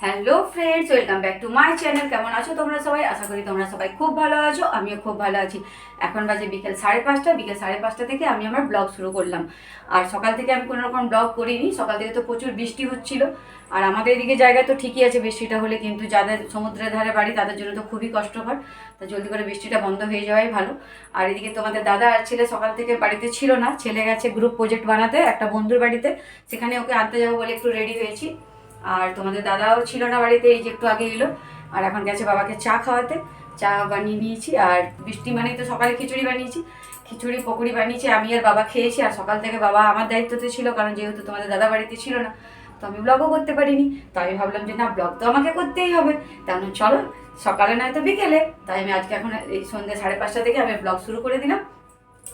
Hello friends, welcome back to my channel. কেমন আছো তোমরা সবাই? আশা করি তোমরা সবাই খুব ভালো আছো। আমিও খুব ভালো আছি। এখন বাজে বিকেল 5:30। বিকেল 5:30 থেকে আমি আমার ব্লগ শুরু করলাম। আর সকাল থেকে আমি কোনো রকম ব্লগ করিনি। সকাল থেকে তো প্রচুর বৃষ্টি হচ্ছিল। আর আমাদের এদিকে জায়গায় তো ঠিকই আছে বৃষ্টিটা হলে, কিন্তু যাদের সমুদ্রের ধারে বাড়ি তাদের জন্য তো খুবই কষ্টকর। তো জলদি করে বৃষ্টিটা বন্ধ হয়ে যাওয়াই ভালো। আর এদিকে তোমাদের দাদা আর ছেলে সকাল থেকে বাড়িতে ছিল না। ছেলে গেছে গ্রুপ প্রজেক্ট বানাতে একটা বন্ধুর বাড়িতে। সেখানে ওকে আনতে যাবো বলে একটু রেডি হয়েছি। আর তোমাদের দাদাও ছিল না বাড়িতে, এই যে একটু আগে এলো। আর এখন গেছে বাবাকে চা খাওয়াতে। চা বানিয়ে নিয়েছি। আর বৃষ্টি মানেই তো সকালে খিচুড়ি বানিয়েছি, খিচুড়ি পকোড়ি বানিয়েছি। আমি আর বাবা খেয়েছি। আর সকাল থেকে বাবা আমার দায়িত্বতে ছিল, কারণ যেহেতু তোমাদের দাদা বাড়িতে ছিল না, তো আমি ব্লগও করতে পারিনি। তো আমি ভাবলাম যে না, ব্লগ তো আমাকে করতেই হবে। তেমন চলো, সকালে নয় তো বিকেলে। তাই আমি আজকে এখন এই সন্ধ্যে 5:30 থেকে আমি ব্লগ শুরু করে দিলাম।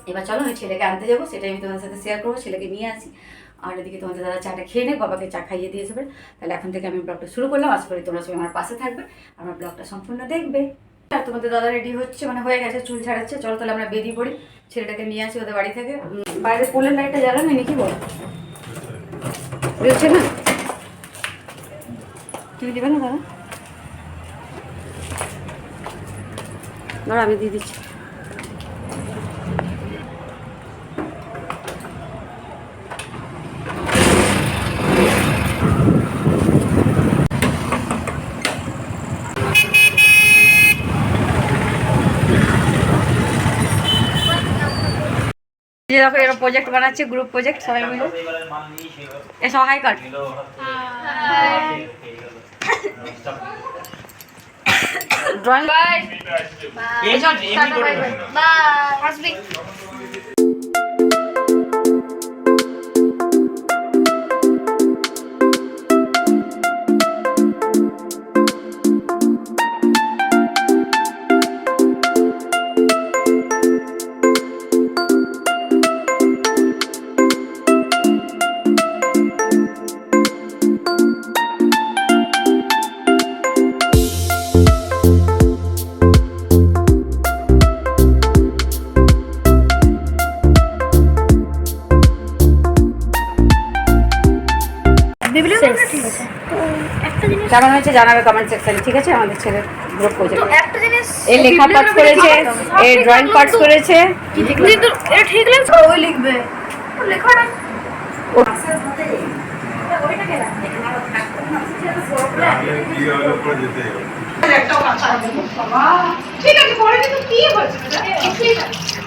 এবার চলো আমি ছেলেকে আনতে যাবো, সেটাই আমি তোমাদের সাথে শেয়ার করবো। ছেলেকে নিয়ে আসি। আর এদিকে তোমাদের দাদা চাটা খেয়ে নেই, বাবাকে চা খাইয়ে দিয়েছে। তাহলে এখন থেকে আমি ব্লগটা শুরু করলাম। আশা করি তোমরা সবাই আমার পাশে থাকবে, আমার ব্লগটা সম্পূর্ণ দেখবে। আর তোমাদের দাদা রেডি হচ্ছে, মানে হয়ে গেছে, চুল ছাড়াচ্ছে। চলো তাহলে আমরা বেরিয়ে পড়ি, ছেলেটাকে নিয়ে আসি ওদের বাড়ি থেকে। বাইরে পোলের লাইটটা জ্বালানো নাকি বল বলছে না, তুমি দেবে না দাদা? ধরো আমি দিয়ে দিচ্ছি। দেখো এরা প্রজেক্ট বানাচ্ছে, গ্রুপ প্রজেক্ট, সবাই মিলে। এ সহায় কর। Drawing bye bye. কেমন হয়েছে জানাবে কমেন্ট সেকশনে, ঠিক আছে? আমাদের ছেলের গ্রুপ প্রজেক্ট, একটা জিনিস এই লেখা পাঠ করেছে, এই ড্রয়িং পাঠ করেছে। কিন্তু এটা ঠিক লাগছে, ওই লিখবে লেখাটা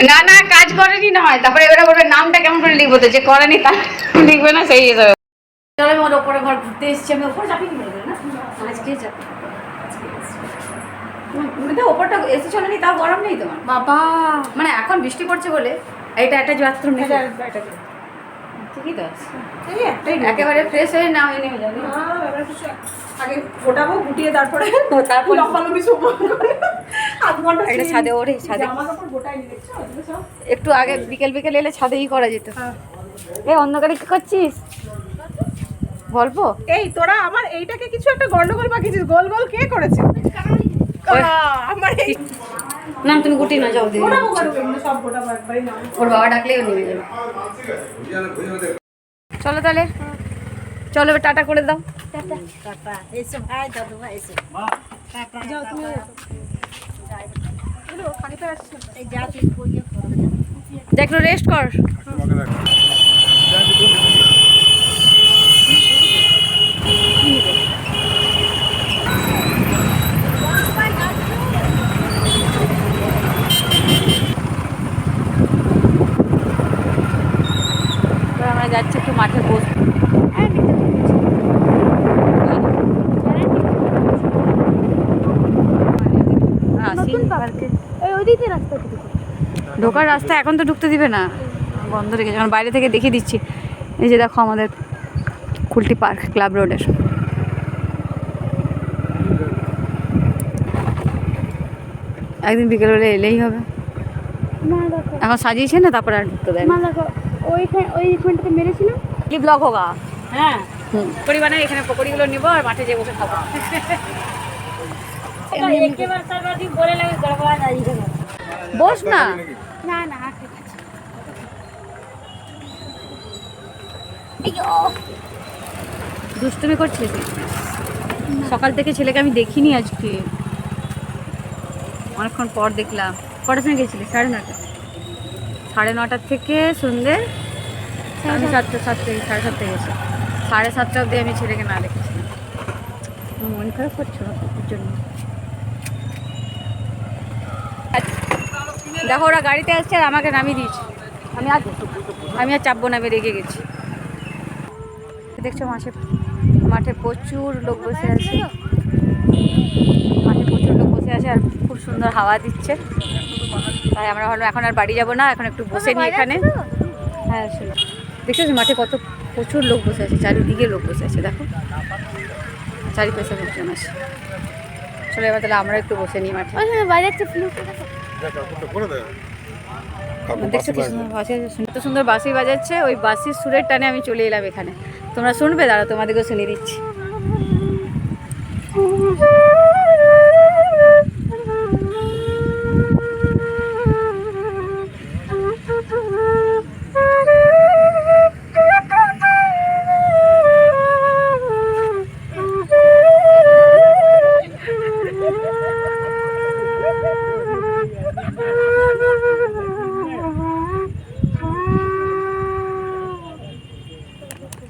না না, কাজ করেনি নয়, তারপরে এবার বলবে নামটা কেমন করে লিখবো, তো যে করেনি তা লিখবে না, সেই হিসাবে। চলো আমি ওর ওপরে ঘর ঘুরতে এসেছি। আমি ওপরে চাপি কি বলবে না, আজকে যাবো। ওপরটা এসে চলো নি, তাও গরম নেই তোমার বাবা। মানে এখন বৃষ্টি পড়ছে বলে এটা একটা বাথরুম নেই, ঠিকই তো আছে। একেবারে ফ্রেশ হয়ে না হয়ে নেমে যাবে। আগে ফোটাবো, ফুটিয়ে তারপরে তারপর লম্বালম্বি সোপো করে আধ ঘন্টা একটা ছাদে ওরে ছাদে জামা কাপড় গোটাই নিয়ে দেখছো ওগুলো সব। একটু আগে বিকেল বিকেল এলে ছাদেই করা যেত। এই অন্ধকারে কি করছিস? গল্প। এই তোরা আমার এইটাকে কিছু একটা গন্ডগোল পাকিয়েছিস। গোল গোল কে করেছে? আমার এই না তুমি গুটি না, যাও দিয়ে ফোটাবো করো, এগুলো সব ফোটাবো একবারই না। ওর বাবা ডাকলেই ও নেমে যাবে। চলো তাহলে, চলো এবার টাটা করে দাও। টাটা। এসো ভাই, দাদু ভাই এসো। টাটা। যাও তুমি। এলো খানিকটা আসছে। এই যা তুই বইয়ে করো। দেখ একটু রেস্ট কর। আমরা যাচ্ছি একটু মাঠে বসবো। ঢোকার রাস্তা এখন তো ঢুকতে দিবে না, বন্ধ রেখেছে। কারণ বাইরে থেকে দেখিয়ে দিচ্ছি। এই যে দেখো আমাদের কুলটি পার্ক, ক্লাব রোডের। একদিন বিকেলবেলা এলেই হবে। এখন সাজিয়েছে না, তারপরে আর ঢুকতে দেয় না। ওইখানটাতে মেরেছিলাম। কি ব্লগ হোগা? হ্যাঁ, পকোড়ি বানাই, এখানে পকোড়িগুলো নিবো আর মাঠে যেয়ে বসে খাবো। বস না। না না ঠিক আছে। দুষ্টুমি করছিস? সকাল থেকে ছেলেকে আমি দেখিনি আজকে, অনেকক্ষণ পর দেখলাম। কটার সময় গেছিলি? 9:30। 9:30 থেকে সন্ধ্যে আমি 7টা 7:30 গেছি। 7:30 অবধি আমি ছেলেকে না দেখেছিলাম। মন খারাপ করছো ওর জন্য? দেখো ওরা গাড়িতে আসছে আর আমাকে নামিয়ে দিয়েছে। আমি আর চাপবো না, আমি রেগে গেছি। দেখছো মাঠে প্রচুর লোক বসে আছে। মাঠে প্রচুর লোক বসে আছে আর খুব সুন্দর হাওয়া দিচ্ছে। তাই আমরা ভাবলাম এখন আর বাড়ি যাবো না, এখন একটু বসে নিই এখানে। হ্যাঁ শুনো, দেখছিস মাঠে কত প্রচুর লোক বসে আছে, চারিদিকে লোক বসে আছে দেখো, চারিপাশে লোকজন আছে। চলো এবার তাহলে আমরা একটু বসে নিই মাঠে। দেখছো কি সুন্দর বাসি, এত সুন্দর বাঁশি বাজাচ্ছে, ওই বাঁশির সুরের টানে আমি চলে এলাম এখানে। তোমরা শুনবে? দাঁড়া তোমাদেরকেও শুনিয়ে দিচ্ছি।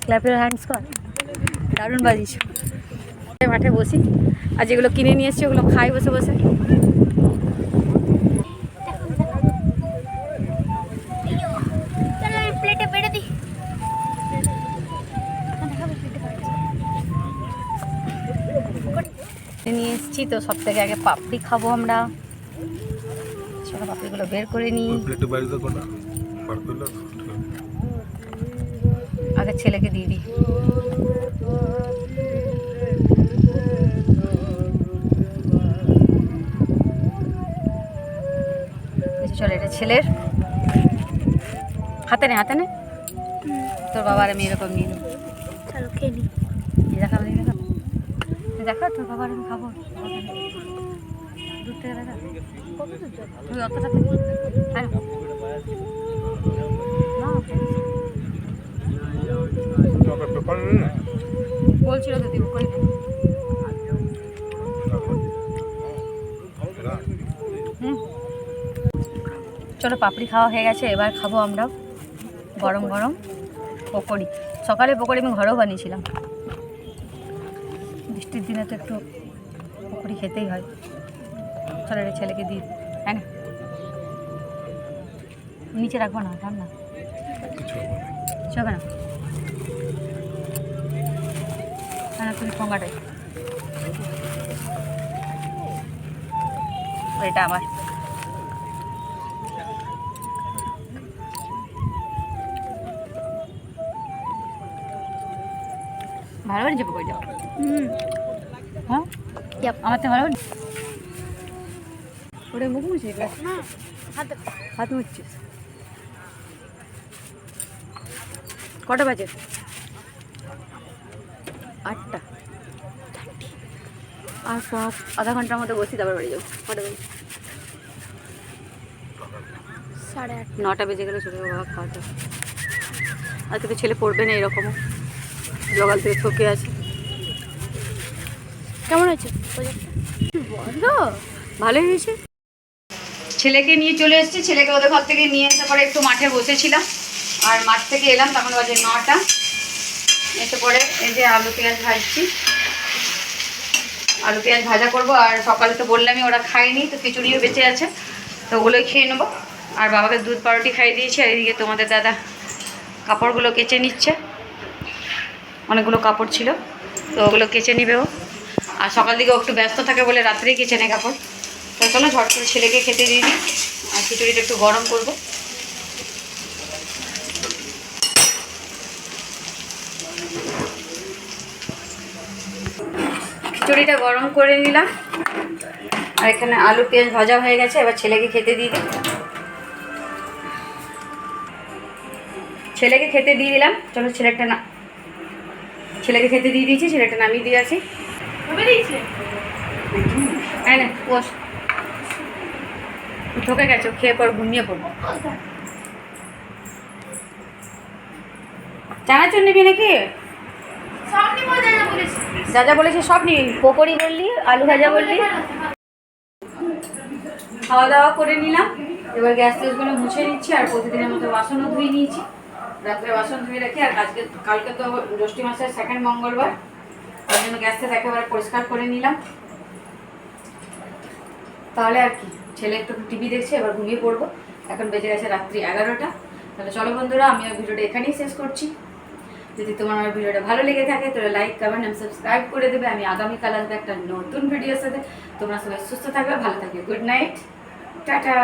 ক্ল্যাপের হ্যান্ডস কর, দারুণ বাজিস। মাঠে বসি আর যেগুলো কিনে নিয়ে এসছি ওগুলো খাই বসে বসে। নিয়ে এসছি তো সব থেকে আগে পাপড়ি খাবো আমরা। চলো পাপড়িগুলো বের করে নিই। আগে ছেলেকে দিয়ে দিই। চলো এটা ছেলের হাতে নে, হাতে নে। তোর বাবার আমি এরকম নিয়ে নেব। চলো খেয়ে নি। দেখা দেখা তোর বাবার আমি খাবো। দূর থেকে দেখা তুই অতটা থেকে বলছিল তো দিব করে। চলো পাপড়ি খাওয়া হয়ে গেছে, এবার খাবো আমরা গরম গরম পকোড়ি। সকালে পকোড়ি আমি ঘরেও বানিয়েছিলাম, বৃষ্টির দিনে তো একটু পকোড়ি খেতেই হয়। চলো এটা ছেলেকে দিই। হ্যাঁ না নিচে রাখবো না, ঠান্ডা কিছু হবে না। হ্যাঁ তুমি ঠোঙাটাই, এটা আমার। ভালো বানিয়েছে পকোড়িটা। হ্যাঁ আমার তো ভালো বানিয়েছে। ওটা মুখ মুছি হাত মুছছিস? কটা বাজে? 8টা। আর আধা ঘন্টার মধ্যে বসি, তারপর বাড়ি যাবো। কটা বাজে? 8:30। 9টা বেজে গেলে ছোটো বাবা খাওয়াতে। আজকে তো ছেলে পড়বে না, এরকমও সকাল থেকে ঠকে আছে। কেমন হয়েছে বলো? ভালোই হয়েছে। ছেলেকে নিয়ে চলে এসেছি, ছেলেকে ওদের ঘর থেকে নিয়ে এসে পরে একটু মাঠে বসেছিলাম। আর মাঠ থেকে এলাম তখন বাজে 9টা। এসে পরে এই যে আলু পেঁয়াজ ভাজছি, আলু পেঁয়াজ ভাজা করব। আর সকালে তো বললামই ওরা খায়নি, তো খিচুড়িও বেঁচে আছে, তো ওগুলোই খেয়ে নেবো। আর বাবাকে দুধ পাউরুটি খাইয়ে দিয়েছি। আর এদিকে তোমাদের দাদা কাপড়গুলো কেচে নিচ্ছে, অনেকগুলো কাপড় ছিল তো ওগুলো কেচে নিবে ও। আর সকাল দিকে একটু ব্যস্ত থাকে বলে রাত্রেই কেচে নেয় কাপড়। তো চলো ঝট করে ছেলেকে খেতে দিয়ে দিই, আর খিচুড়িটা একটু গরম করবো। খিচুড়িটা গরম করে নিলাম, আর এখানে আলু পেঁয়াজ ভাজা হয়ে গেছে। এবার ছেলেকে খেতে দিয়ে দিই। ছেলেকে খেতে দিয়ে দিলাম। চলো ছেলেকে খেতে দিয়ে দিয়েছি, ছেলেটা নামিয়ে দিয়ে আসি। হ্যাঁ না বস, ঠকে গেছো, খেয়ে পর ঘুমিয়ে পড়বো। চানাচুর নিবি নাকি? যা যা বলেছি সব নিবি, পকোড়ি বললি, আলু ভাজা বললি। খাওয়া দাওয়া করে নিলাম, এবার গ্যাস টেসগুলো মুছে নিচ্ছি, আর প্রতিদিনের মতো বাসনও ধুয়ে নিয়েছি। রাত্রে বাসন ধুয়ে রাখি, আর কালকে তো জ্যৈষ্ঠী মাসের সেকেন্ড মঙ্গলবার, তার জন্য গ্যাস টেস একেবারে পরিষ্কার করে নিলাম। তাহলে আর কি, ছেলে একটু টিভি দেখছে, এবার ঘুমিয়ে পড়বো। এখন বেজে গেছে রাত্রি 11টা। তাহলে চলো বন্ধুরা, আমি ওই ভিডিওটা এখানেই শেষ করছি। যদি তোমার আমার ভিডিওটা ভালো লেগে থাকে তাহলে লাইক, কমেন্ট এবং সাবস্ক্রাইব করে দেবে। আমি আগামীকাল আসবো একটা নতুন ভিডিওর সাথে। তোমরা সবাই সুস্থ থাকবে, ভালো থাকবে। Good night, tata.